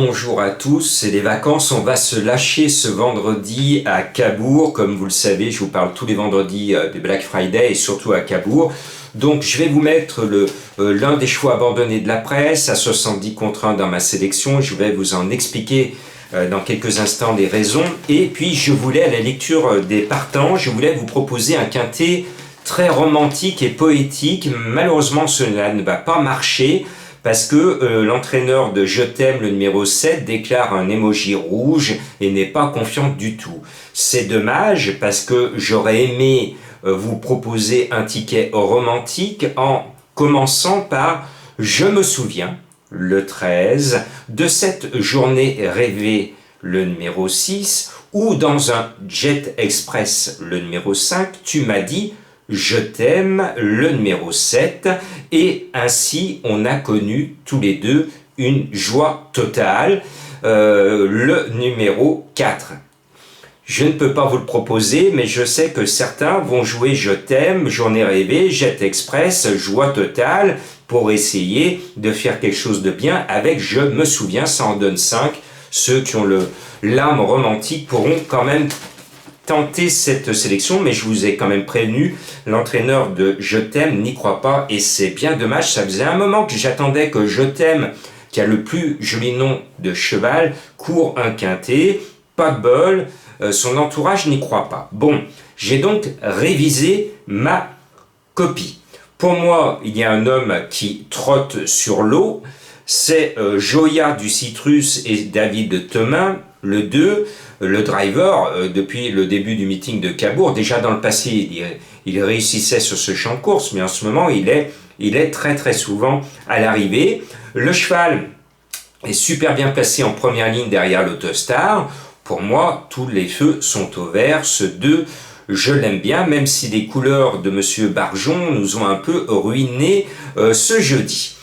Bonjour à tous, c'est les vacances, on va se lâcher ce vendredi à Cabourg. Comme vous le savez, je vous parle tous les vendredis de Black Friday et surtout à Cabourg. Donc je vais vous mettre l'un des chevaux abandonnés de la presse à 70 contre 1 dans ma sélection. Je vais vous en expliquer dans quelques instants les raisons. Et puis je voulais, à la lecture des partants, je voulais vous proposer un quintet très romantique et poétique. Malheureusement, cela ne va pas marcher, parce que l'entraîneur de Je t'aime, le numéro 7, déclare un emoji rouge et n'est pas confiant du tout. C'est dommage parce que j'aurais aimé vous proposer un ticket romantique en commençant par Je me souviens, le 13, de cette journée rêvée, le numéro 6, ou dans un Jet Express, le numéro 5, tu m'as dit Je t'aime, le numéro 7, et ainsi on a connu tous les deux une joie totale, le numéro 4. Je ne peux pas vous le proposer, mais je sais que certains vont jouer Je t'aime, Journée rêvée, Jet Express, joie totale, pour essayer de faire quelque chose de bien avec Je me souviens, ça en donne 5. Ceux qui ont l'âme romantique pourront quand même tenter cette sélection, mais je vous ai quand même prévenu, l'entraîneur de Je t'aime n'y croit pas et c'est bien dommage. Ça faisait un moment que j'attendais que Je t'aime, qui a le plus joli nom de cheval, court un quintet. Pas de bol, son entourage n'y croit pas. Bon, j'ai donc révisé ma copie. Pour moi, il y a un homme qui trotte sur l'eau, c'est Joya du Citrus et David Thomin, le 2, le driver, depuis le début du meeting de Cabourg. Déjà dans le passé, il réussissait sur ce champ de course, mais en ce moment, il est très très souvent à l'arrivée. Le cheval est super bien placé en première ligne derrière l'Autostar. Pour moi, tous les feux sont au vert. Ce 2, je l'aime bien, même si les couleurs de Monsieur Barjon nous ont un peu ruiné ce jeudi.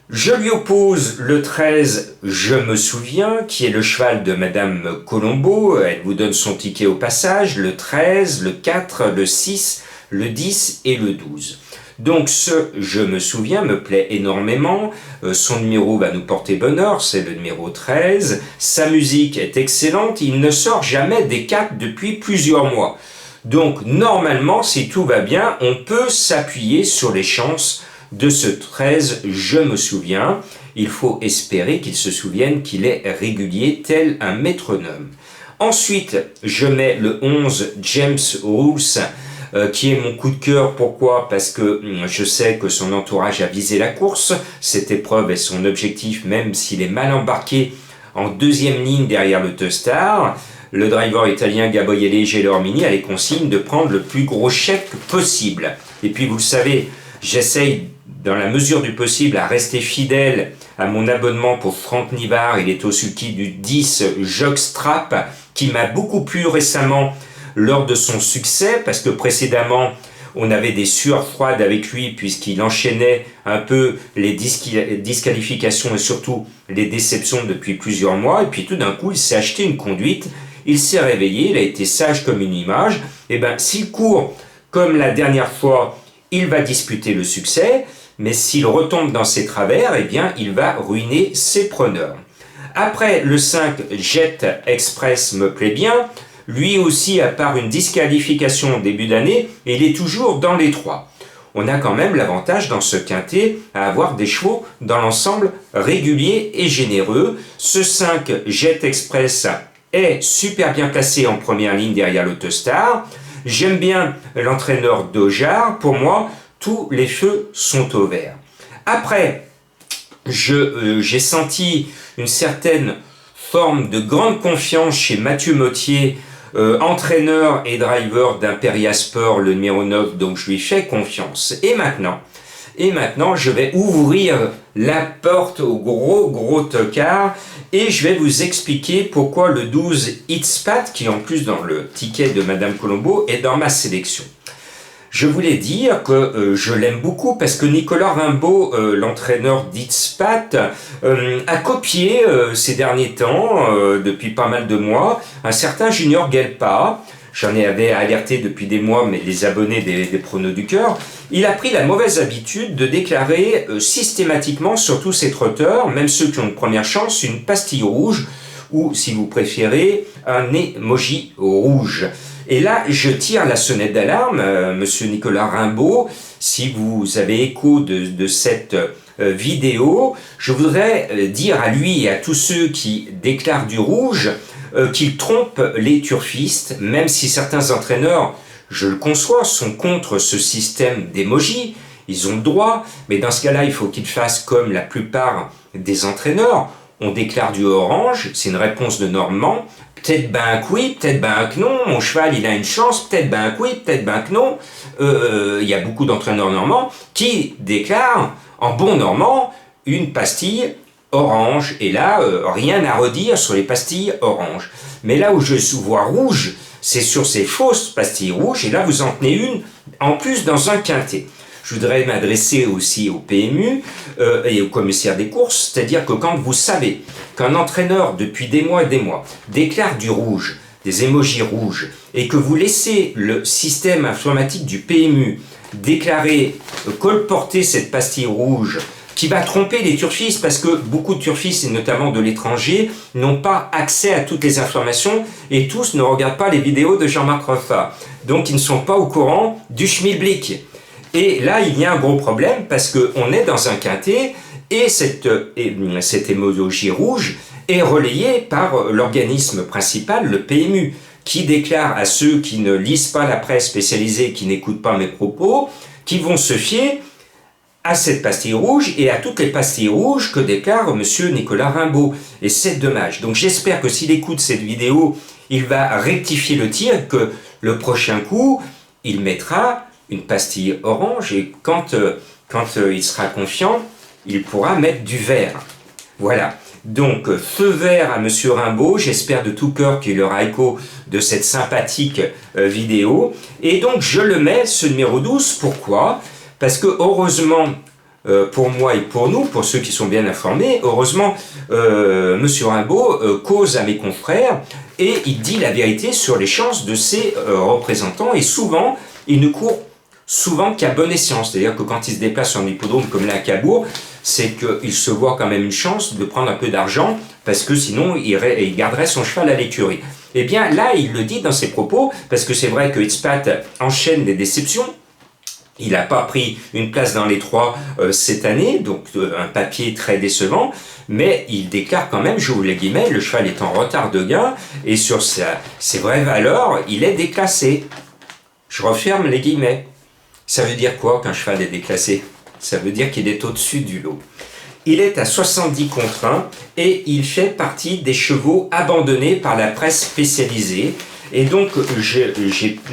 Je lui oppose le 13, Je me souviens, qui est le cheval de Madame Colombo. Elle vous donne son ticket au passage, le 13, le 4, le 6, le 10 et le 12. Donc ce Je me souviens me plaît énormément. Son numéro va nous porter bonheur, c'est le numéro 13. Sa musique est excellente, il ne sort jamais des 4 depuis plusieurs mois. Donc normalement, si tout va bien, on peut s'appuyer sur les chances de ce 13, Je me souviens. Il faut espérer qu'il se souvienne qu'il est régulier, tel un métronome. Ensuite, je mets le 11, James Rules, qui est mon coup de cœur. Pourquoi ? Parce que je sais que son entourage a visé la course. Cette épreuve est son objectif, même s'il est mal embarqué en deuxième ligne derrière le Teustar. Le driver italien Gabriele Gelormini a les consignes de prendre le plus gros chèque possible. Et puis vous le savez, j'essaye dans la mesure du possible à rester fidèle à mon abonnement pour Franck Nivard. Il est au sulky du 10 Jockstrap, qui m'a beaucoup plu récemment lors de son succès, parce que précédemment on avait des sueurs froides avec lui puisqu'il enchaînait un peu les disqualifications et surtout les déceptions depuis plusieurs mois, et puis tout d'un coup il s'est acheté une conduite, il s'est réveillé, il a été sage comme une image. Et bien s'il court comme la dernière fois, il va disputer le succès, mais s'il retombe dans ses travers, eh bien il va ruiner ses preneurs. Après, le 5 Jet Express me plaît bien. Lui aussi, à part une disqualification au début d'année, il est toujours dans les 3. On a quand même l'avantage dans ce quintet à avoir des chevaux dans l'ensemble réguliers et généreux. Ce 5 Jet Express est super bien placé en première ligne derrière l'Autostar. J'aime bien l'entraîneur Dojar. Pour moi, tous les feux sont au vert. Après, j'ai senti une certaine forme de grande confiance chez Mathieu Mottier, entraîneur et driver d'Imperia Sport, le numéro 9, donc je lui fais confiance. Et maintenant, je vais ouvrir la porte au gros tocard et je vais vous expliquer pourquoi le 12 Itzpat, qui en plus dans le ticket de Madame Colombo, est dans ma sélection. Je voulais dire que je l'aime beaucoup parce que Nicolas Rimbaud, l'entraîneur d'Itzpat, a copié ces derniers temps, depuis pas mal de mois, un certain Junior Gelpa. j'en avais alerté depuis des mois, mais les abonnés des Pronos du Cœur, il a pris la mauvaise habitude de déclarer systématiquement sur tous ses trotteurs, même ceux qui ont une première chance, une pastille rouge, ou si vous préférez, un emoji rouge. Et là, je tire la sonnette d'alarme, monsieur Nicolas Rimbaud, si vous avez écho de cette vidéo, je voudrais dire à lui et à tous ceux qui déclarent du rouge qu'ils trompent les turfistes, même si certains entraîneurs, je le conçois, sont contre ce système d'emoji, ils ont le droit, mais dans ce cas-là, il faut qu'ils fassent comme la plupart des entraîneurs. On déclare du orange, c'est une réponse de Normand, peut-être ben que oui, peut-être ben que non, mon cheval il a une chance, peut-être ben que oui, peut-être ben que non. Il y a beaucoup d'entraîneurs normands qui déclarent en bon normand une pastille orange. Et là, rien à redire sur les pastilles orange. Mais là où je vois rouge, c'est sur ces fausses pastilles rouges, et là vous en tenez une en plus dans un quintet. Je voudrais m'adresser aussi au PMU et au commissaire des courses, c'est-à-dire que quand vous savez qu'un entraîneur, depuis des mois et des mois, déclare du rouge, des émojis rouges, et que vous laissez le système informatique du PMU déclarer, colporter cette pastille rouge, qui va tromper les turfistes, parce que beaucoup de turfistes, et notamment de l'étranger, n'ont pas accès à toutes les informations, et tous ne regardent pas les vidéos de Jean-Marc Roffa. Donc ils ne sont pas au courant du schmilblick. Et là, il y a un gros problème parce qu'on est dans un quintet et cette émoji rouge est relayée par l'organisme principal, le PMU, qui déclare à ceux qui ne lisent pas la presse spécialisée, qui n'écoutent pas mes propos, qui vont se fier à cette pastille rouge et à toutes les pastilles rouges que déclare monsieur Nicolas Rimbaud. Et c'est dommage. Donc j'espère que s'il écoute cette vidéo, il va rectifier le tir, que le prochain coup, il mettra une pastille orange, et quand il sera confiant, il pourra mettre du vert. Voilà. Donc, feu vert à monsieur Rimbaud, j'espère de tout cœur qu'il aura écho de cette sympathique vidéo. Et donc, je le mets, ce numéro 12, pourquoi ? Parce que, heureusement, pour moi et pour nous, pour ceux qui sont bien informés, heureusement, monsieur Rimbaud cause à mes confrères, et il dit la vérité sur les chances de ses représentants, et souvent, il ne court qu'à bon escient, c'est-à-dire que quand il se déplace sur un hippodrome comme là à Cabourg, c'est qu'il se voit quand même une chance de prendre un peu d'argent, parce que sinon il garderait son cheval à l'écurie. Et bien là, il le dit dans ses propos, parce que c'est vrai que Itzpat enchaîne des déceptions. Il n'a pas pris une place dans les 3 cette année, donc un papier très décevant, mais il déclare quand même, j'ouvre les guillemets, le cheval est en retard de gain, et sur ses vraies valeurs, il est déclassé. Je referme les guillemets. Ça veut dire quoi qu'un cheval est déclassé? Ça veut dire qu'il est au-dessus du lot. Il est à 70 contre 1 et il fait partie des chevaux abandonnés par la presse spécialisée. Et donc, j'ai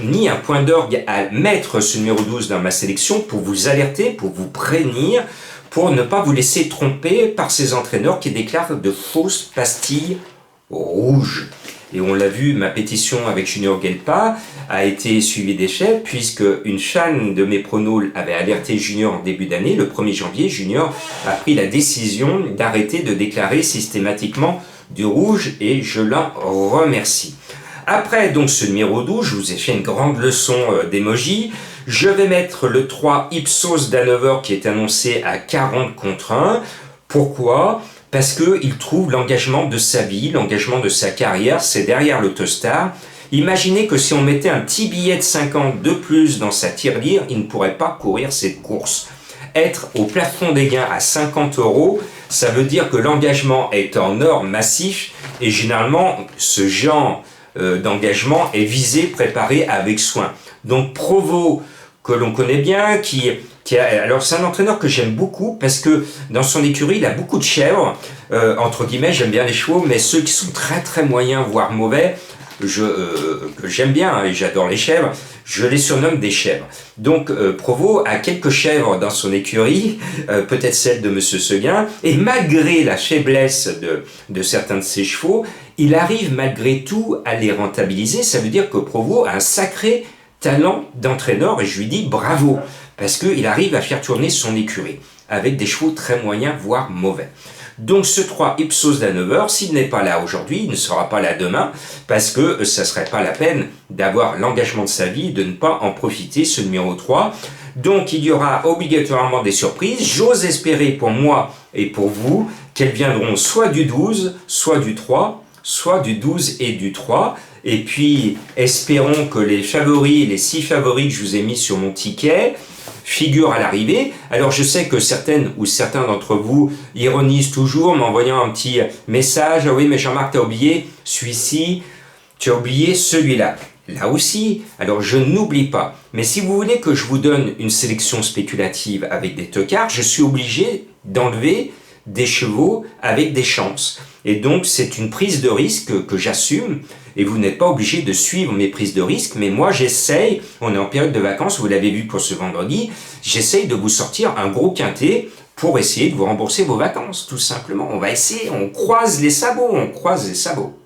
mis un point d'orgue à mettre ce numéro 12 dans ma sélection pour vous alerter, pour vous prévenir, pour ne pas vous laisser tromper par ces entraîneurs qui déclarent de fausses pastilles rouges. Et on l'a vu, ma pétition avec Junior Gelpa a été suivie d'échec, puisque une fan de mes pronos avait alerté Junior en début d'année. Le 1er janvier, Junior a pris la décision d'arrêter de déclarer systématiquement du rouge, et je l'en remercie. Après donc ce numéro 12, je vous ai fait une grande leçon d'émoji. Je vais mettre le 3 Ipsos d'Hanover qui est annoncé à 40 contre 1. Pourquoi ? Parce qu'il trouve l'engagement de sa vie, l'engagement de sa carrière, c'est derrière l'Autostar. Imaginez que si on mettait un petit billet de 50 de plus dans sa tirelire, il ne pourrait pas courir cette course. Être au plafond des gains à 50 €, ça veut dire que l'engagement est en or massif, et généralement, ce genre d'engagement est visé, préparé avec soin. Donc Provo, que l'on connaît bien, alors c'est un entraîneur que j'aime beaucoup, parce que dans son écurie, il a beaucoup de chèvres, entre guillemets, j'aime bien les chevaux, mais ceux qui sont très très moyens, voire mauvais, que j'aime bien, et j'adore les chèvres, je les surnomme des chèvres. Donc Provo a quelques chèvres dans son écurie, peut-être celle de Monsieur Seguin, et malgré la faiblesse de certains de ses chevaux, il arrive malgré tout à les rentabiliser. Ça veut dire que Provo a un sacré talent d'entraîneur, et je lui dis bravo, parce qu'il arrive à faire tourner son écurie avec des chevaux très moyens, voire mauvais. Donc ce 3 Ipsos d'Hanovre, s'il n'est pas là aujourd'hui, il ne sera pas là demain, parce que ça ne serait pas la peine d'avoir l'engagement de sa vie, de ne pas en profiter, ce numéro 3. Donc il y aura obligatoirement des surprises. J'ose espérer pour moi et pour vous qu'elles viendront soit du 12, soit du 3, soit du 12 et du 3. Et puis espérons que les favoris, les 6 favoris que je vous ai mis sur mon ticket, figure à l'arrivée. Alors je sais que certaines ou certains d'entre vous ironisent toujours en m'envoyant un petit message. Ah oui, mais Jean-Marc, t'as oublié celui-ci, tu as oublié celui-là. Là aussi, alors je n'oublie pas. Mais si vous voulez que je vous donne une sélection spéculative avec des tocards, je suis obligé d'enlever des chevaux avec des chances. Et donc c'est une prise de risque que j'assume. Et vous n'êtes pas obligé de suivre mes prises de risque, mais moi j'essaye, on est en période de vacances, vous l'avez vu pour ce vendredi, j'essaye de vous sortir un gros quintet pour essayer de vous rembourser vos vacances, tout simplement. On va essayer, on croise les sabots, on croise les sabots.